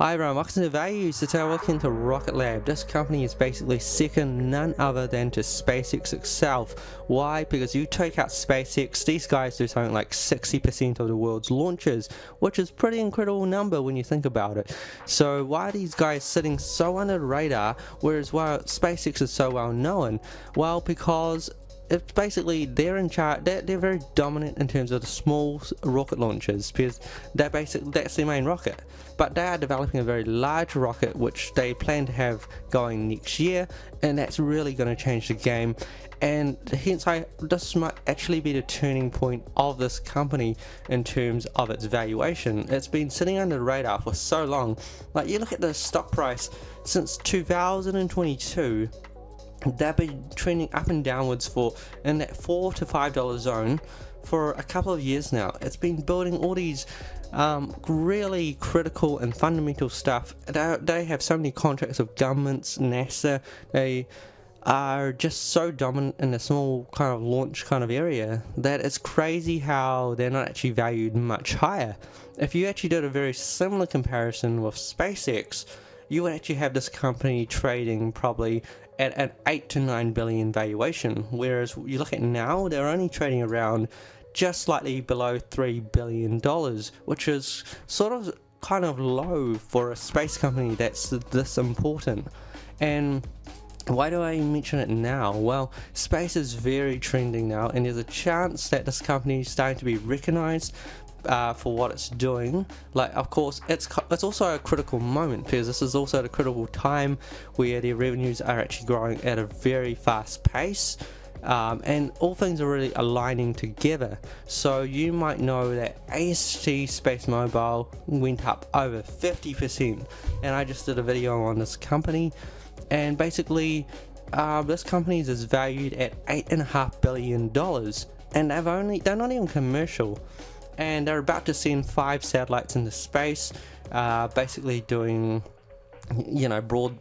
Hi everyone, welcome to the Value. So today we're looking into Rocket Lab. This company is basically second none other than to SpaceX itself. Why? Because you take out SpaceX, these guys do something like 60% of the world's launches, which is a pretty incredible number when you think about it. So why are these guys sitting so under the radar, whereas SpaceX is so well known? Well, because it's basically they're in charge. They're very dominant in terms of the small rocket launches because that's their main rocket. But they are developing a very large rocket which they plan to have going next year, and that's really going to change the game. And hence, this might actually be the turning point of this company in terms of its valuation. It's been sitting under the radar for so long. Like, you look at the stock price since 2022. They've been trending up and downwards in that $4 to $5 zone for a couple of years now. It's been building all these really critical and fundamental stuff. They have so many contracts with governments, NASA. They are just so dominant in the small kind of launch kind of area that it's crazy how they're not actually valued much higher. If you actually did a very similar comparison with SpaceX, you would actually have this company trading probably at an 8 to 9 billion valuation, whereas you look at now, they're only trading around just slightly below $3 billion, which is sort of kind of low for a space company that's this important. And why do I mention it now? Well, space is very trending now, and there's a chance that this company is starting to be recognized for what it's doing. Like, of course, it's also a critical moment because this is also at a critical time where their revenues are actually growing at a very fast pace, and all things are really aligning together. So you might know that AST Space Mobile went up over 50%, and I just did a video on this company, and basically this company is valued at $8.5 billion, and they're not even commercial. And they're about to send 5 satellites into space, basically doing, broad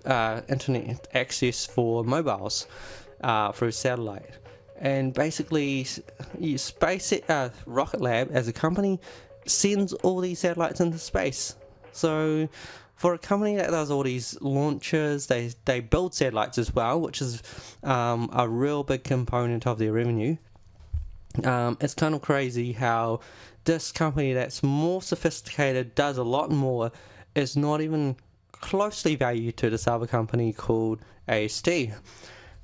internet access for mobiles through satellite. And basically, Rocket Lab as a company sends all these satellites into space. So for a company that does all these launches, they build satellites as well, which is a real big component of their revenue. It's kind of crazy how this company that's more sophisticated, does a lot more, is not even closely valued to this other company called AST.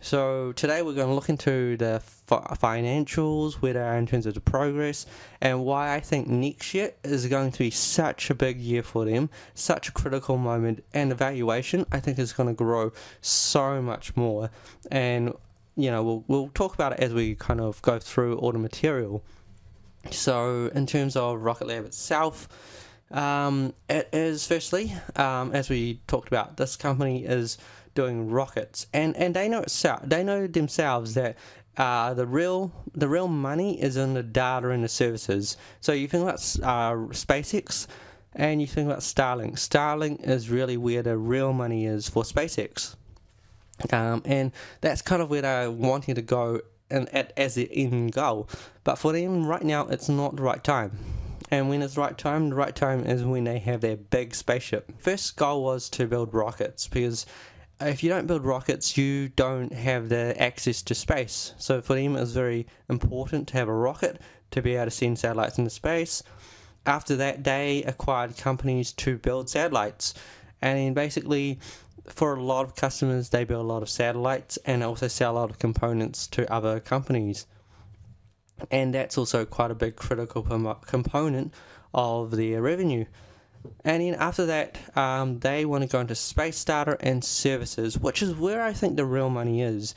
So today we're going to look into the financials, where they are in terms of the progress, and why I think next year is going to be such a big year for them, such a critical moment, and the valuation I think is going to grow so much more. And we'll talk about it as we kind of go through all the material. So in terms of Rocket Lab itself, it is firstly, as we talked about, this company is doing rockets, and they know themselves that the real money is in the data and the services. So you think about SpaceX, and you think about Starlink. Starlink is really where the real money is for SpaceX. And that's kind of where they're wanting to go as the end goal. But for them right now, it's not the right time. And when it's the right time is when they have their big spaceship. First goal was to build rockets, because if you don't build rockets, you don't have the access to space. So for them, it's very important to have a rocket to be able to send satellites into space. After that, they acquired companies to build satellites, and then basically, for a lot of customers, they build a lot of satellites and also sell a lot of components to other companies. And that's also quite a big critical component of their revenue. And then after that, they want to go into space data and services, which is where I think the real money is.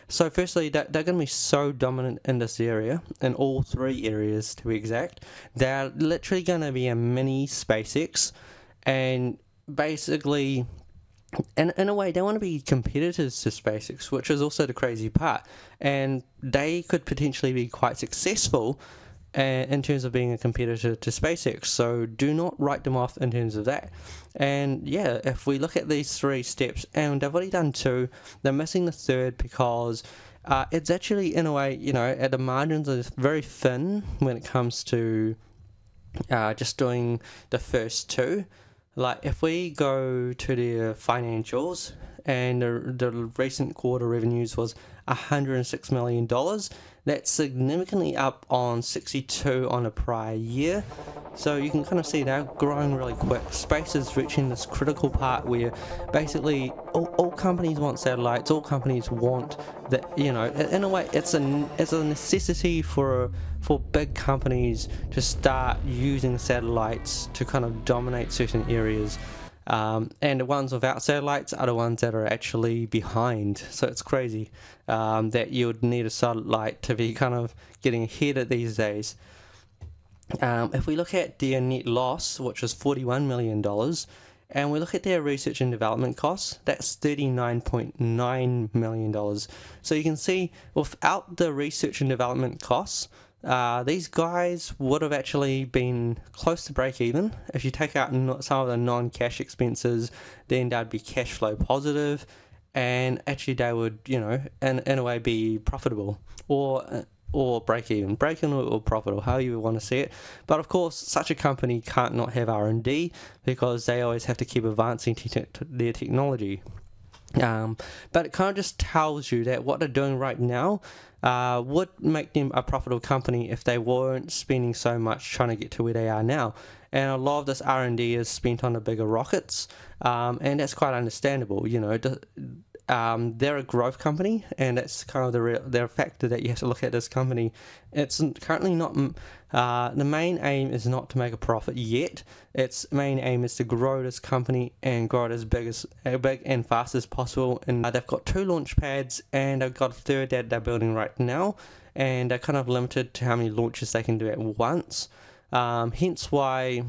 So firstly, they're going to be so dominant in this area, in all 3 areas to be exact. They're literally going to be a mini SpaceX, and basically, and in a way, they want to be competitors to SpaceX, which is also the crazy part. And they could potentially be quite successful in terms of being a competitor to SpaceX. So do not write them off in terms of that. And yeah, if we look at these 3 steps, and they've already done 2, they're missing the 3rd because it's actually, in a way, at the margins is very thin when it comes to just doing the first 2. Like if we go to their financials, and the recent quarter revenues was $106 million. That's significantly up on 62 on the prior year. So you can kind of see they're growing really quick. Space is reaching this critical part where basically all companies want satellites. All companies want that, in a way it's a necessity for big companies to start using satellites to kind of dominate certain areas. And the ones without satellites are the ones that are actually behind. So it's crazy that you would need a satellite to be kind of getting ahead of these days. If we look at their net loss, which is $41 million, and we look at their research and development costs, that's $39.9 million. So you can see without the research and development costs, these guys would have actually been close to break even. If you take out some of the non-cash expenses, then they'd be cash flow positive, and actually they would, in a way be profitable, or break even or profitable, how you want to see it. But of course, such a company can't not have R&D because they always have to keep advancing their technology. But it kind of just tells you that what they're doing right now would make them a profitable company if they weren't spending so much trying to get to where they are now. And a lot of this R&D is spent on the bigger rockets, and that's quite understandable. They're a growth company, and that's kind of the factor that you have to look at this company. It's currently not, the main aim is not to make a profit yet. Its main aim is to grow this company and grow it as big and fast as possible. And they've got 2 launch pads, and they've got a 3rd that they're building right now, and they're kind of limited to how many launches they can do at once. Hence why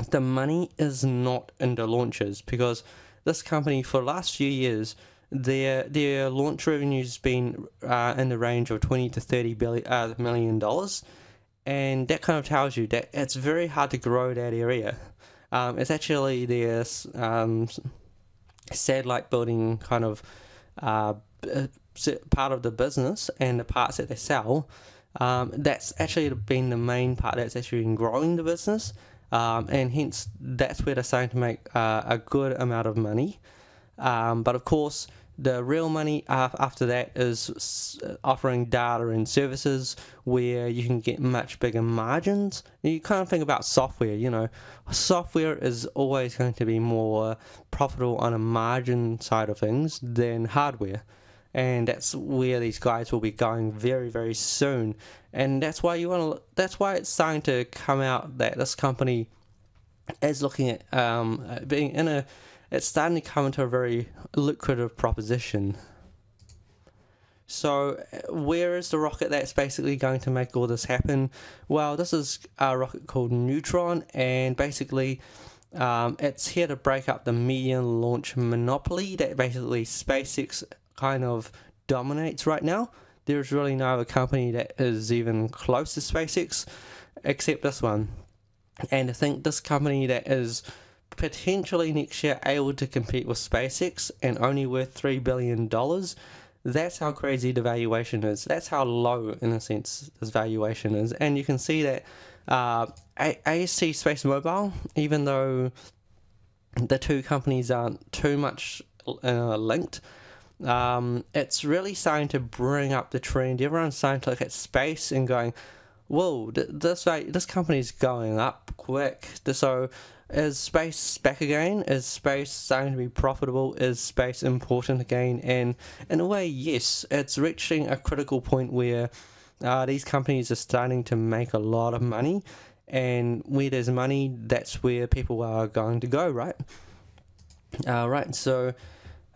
the money is not in the launches, because this company for the last few years, their launch revenue's been in the range of $20 to $30 million, and that kind of tells you that it's very hard to grow that area. It's actually their satellite building kind of part of the business, and the parts that they sell, that's actually been the main part that's actually been growing the business, and hence that's where they're starting to make a good amount of money. But of course, the real money after that is offering data and services where you can get much bigger margins. You kind of think about software, software is always going to be more profitable on a margin side of things than hardware. And that's where these guys will be going very, very soon. And that's why that's why it's starting to come out that this company is looking at being it's starting to come into a very lucrative proposition. So where is the rocket that's basically going to make all this happen? Well, this is a rocket called Neutron, and basically it's here to break up the medium launch monopoly that basically SpaceX kind of dominates right now. There's really no other company that is even close to SpaceX except this one. And I think this company that is potentially next year able to compete with SpaceX and only worth $3 billion, that's how crazy the valuation is. That's how low, in a sense, this valuation is. And you can see that AST Space Mobile, even though the two companies aren't too much linked, it's really starting to bring up the trend. Everyone's starting to look at space and going, whoa, this company's going up quick. So is space back again? Is space starting to be profitable? Is space important again? And in a way, yes, it's reaching a critical point where these companies are starting to make a lot of money, and where there's money, that's where people are going to go, right? Right, so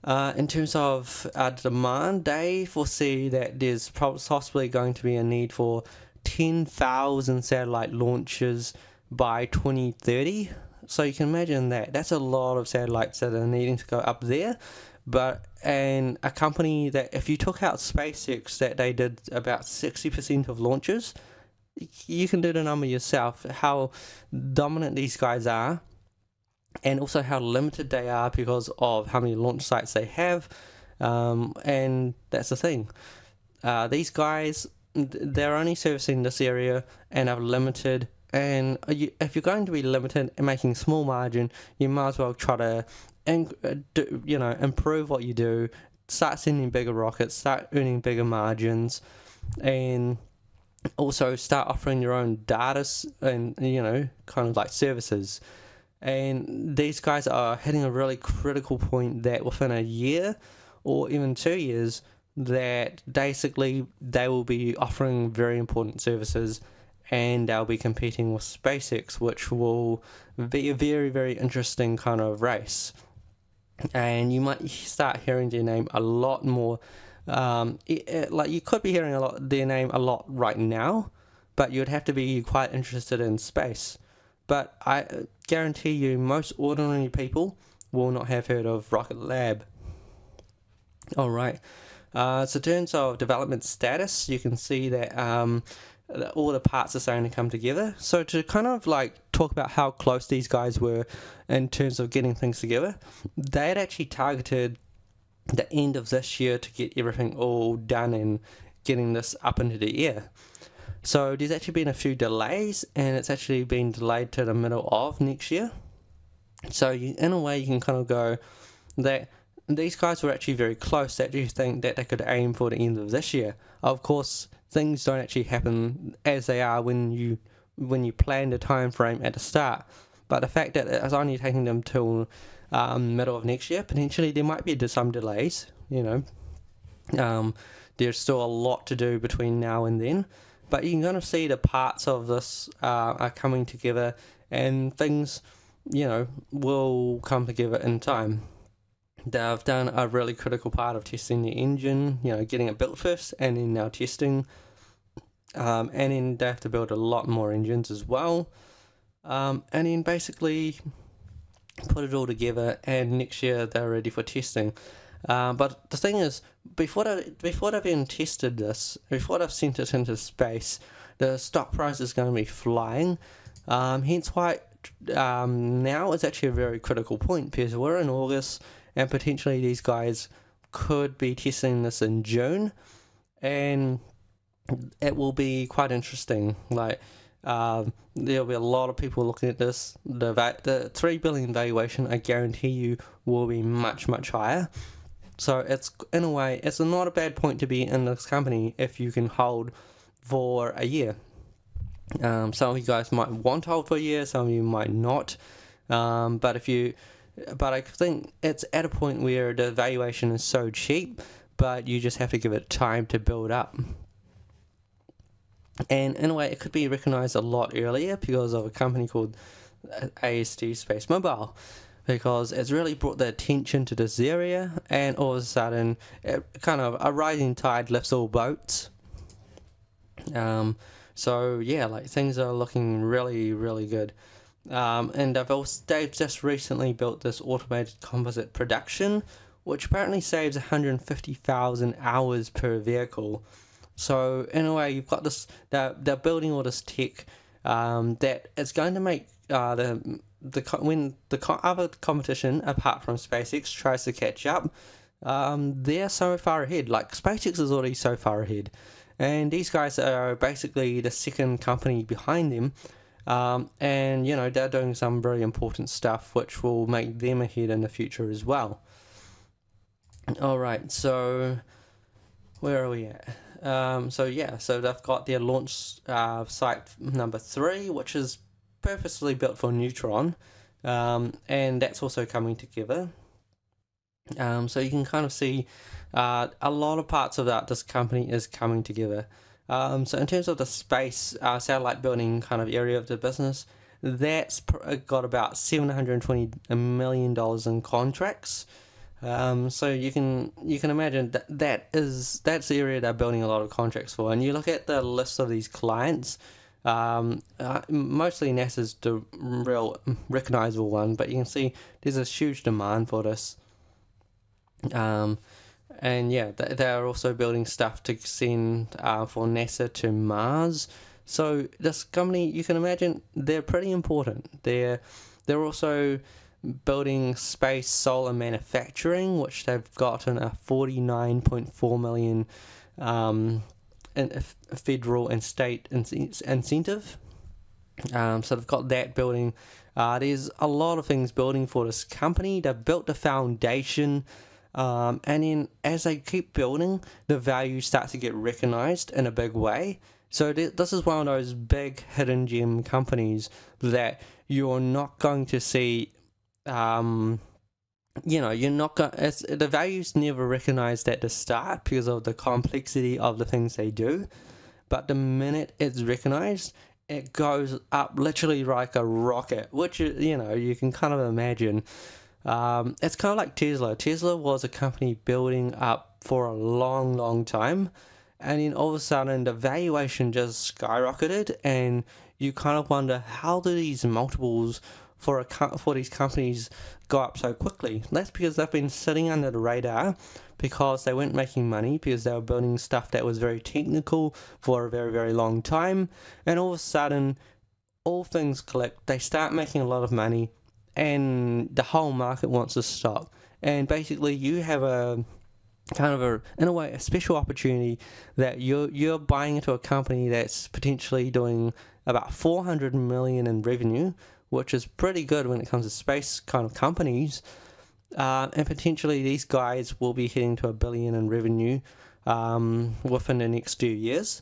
in terms of demand, they foresee that there's possibly going to be a need for 10,000 satellite launches by 2030. So you can imagine that. That's a lot of satellites that are needing to go up there. And a company that, if you took out SpaceX, that they did about 60% of launches, you can do the number yourself, how dominant these guys are, and also how limited they are because of how many launch sites they have. And that's the thing. These guys, they're only servicing this area and have limited and if you're going to be limited and making small margin, you might as well try to improve what you do, start sending bigger rockets, start earning bigger margins, and also start offering your own data and kind of like services. And these guys are hitting a really critical point that within a year or even 2 years, that basically they will be offering very important services, and they'll be competing with SpaceX, which will be a very, very interesting kind of race. And you might start hearing their name a lot more. Like you could be hearing their name a lot right now, but you'd have to be quite interested in space. But I guarantee you, most ordinary people will not have heard of Rocket Lab. All right. So in terms of development status, you can see that all the parts are starting to come together. So to kind of like talk about how close these guys were in terms of getting things together, they had actually targeted the end of this year to get everything all done and getting this up into the air. So there's actually been a few delays, and it's actually been delayed to the middle of next year. So in a way, you can kind of go that these guys were actually very close, that you think that they could aim for the end of this year. Of course, things don't actually happen as they are when you plan the time frame at the start. But the fact that it's only taking them till middle of next year, potentially there might be some delays. There's still a lot to do between now and then, but you can kind of see the parts of this are coming together, and things will come together in time. They've done a really critical part of testing the engine, getting it built first, and then now testing. And then they have to build a lot more engines as well. And then basically put it all together, and next year they're ready for testing. But the thing is, before they've even tested this, before they've sent it into space, the stock price is going to be flying. Hence why now is actually a very critical point, because we're in August, and potentially these guys could be testing this in June, and it will be quite interesting. Like there'll be a lot of people looking at this. The 3 billion valuation, I guarantee you, will be much, much higher. So it's, in a way, it's not a bad point to be in this company if you can hold for a year. Some of you guys might want to hold for a year, some of you might not. But I think it's at a point where the valuation is so cheap, but you just have to give it time to build up. And in a way, it could be recognized a lot earlier because of a company called AST Space Mobile, because it's really brought the attention to this area, and all of a sudden, a rising tide lifts all boats. So yeah, like things are looking really, really good. And they've just recently built this automated composite production, which apparently saves 150,000 hours per vehicle. So in a way, you've got this. They're building all this tech that it's going to make when the other competition apart from SpaceX tries to catch up, they're so far ahead. Like SpaceX is already so far ahead, and these guys are basically the second company behind them. And they're doing some very important stuff which will make them ahead in the future as well. Alright, so where are we at? So they've got their launch site number 3, which is purposely built for Neutron, and that's also coming together. So you can kind of see a lot of parts of this company is coming together. So in terms of the space satellite building kind of area of the business, that's got about $720 million in contracts. So you can imagine that's the area they're building a lot of contracts for. And you look at the list of these clients, mostly NASA's the real recognizable one, but you can see there's a huge demand for this. And yeah, they're also building stuff to send for NASA to Mars. So this company, you can imagine, they're pretty important. They're also building space solar manufacturing, which they've gotten a $49.4 million in federal and state incentive. So they've got that building. There's a lot of things building for this company. They've built the foundation, and then as they keep building, the value starts to get recognized in a big way. So this is one of those big hidden gem companies that you're not going to see. You're not going. The value's never recognized at the start because of the complexity of the things they do. But the minute it's recognized, it goes up literally like a rocket, which you can kind of imagine. It's kind of like Tesla. Tesla was a company building up for a long, long time, and then all of a sudden the valuation just skyrocketed, and you kind of wonder, how do these multiples for these companies go up so quickly? That's because they've been sitting under the radar, because they weren't making money, because they were building stuff that was very technical for a very, very long time, and all of a sudden all things click, they start making a lot of money, and the whole market wants to stop. And basically you have a kind of in a way, a special opportunity that you're buying into a company that's potentially doing about 400 million in revenue, which is pretty good when it comes to space kind of companies. And potentially these guys will be heading to $1 billion in revenue within the next few years.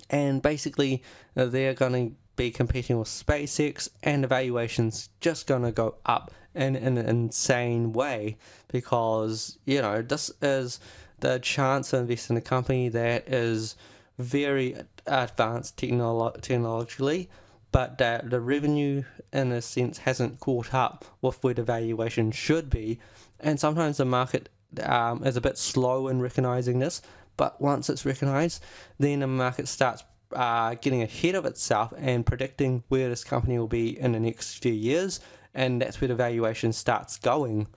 And basically they're going to be competing with SpaceX, and the valuation's just going to go up in an insane way, because this is the chance to invest in a company that is very advanced technologically, but that the revenue in a sense hasn't caught up with where the valuation should be. And sometimes the market is a bit slow in recognizing this, but once it's recognized, then the market starts getting ahead of itself and predicting where this company will be in the next few years, and that's where the valuation starts going.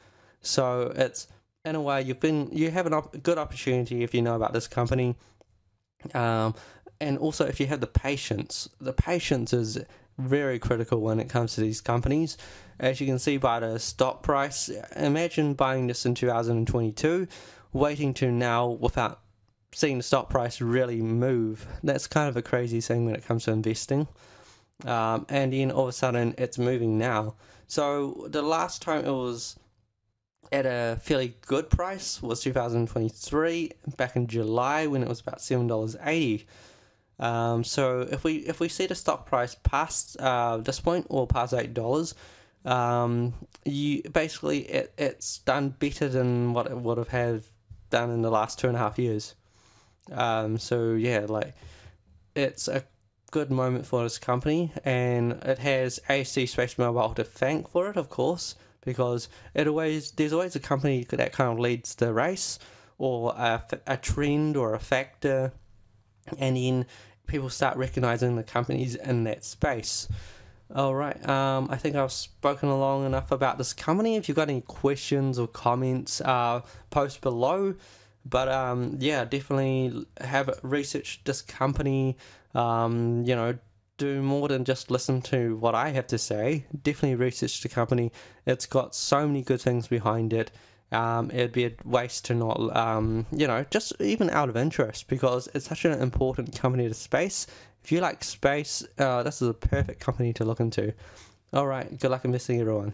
So it's, in a way, you have a good opportunity if you know about this company, and also if you have the patience. The patience is very critical when it comes to these companies. As you can see by the stock price, imagine buying this in 2022, waiting to now without seeing the stock price really move. That's kind of a crazy thing when it comes to investing. And then all of a sudden it's moving now. So the last time it was at a fairly good price was 2023, back in July, when it was about $7.80. So if we see the stock price past this point, or past $8, you basically it's done better than what it would have had done in the last 2.5 years. So yeah, like, it's a good moment for this company, and it has AST Space Mobile to thank for it, of course, because there's always a company that kind of leads the race, or a trend or a factor, and then people start recognizing the companies in that space. Alright, I think I've spoken long enough about this company. If you've got any questions or comments, post below. But yeah, definitely have researched this company. Do more than just listen to what I have to say. Definitely research the company. It's got so many good things behind it. It'd be a waste to not, just even out of interest, because it's such an important company to space. If you like space, this is a perfect company to look into. Alright, good luck investing, everyone.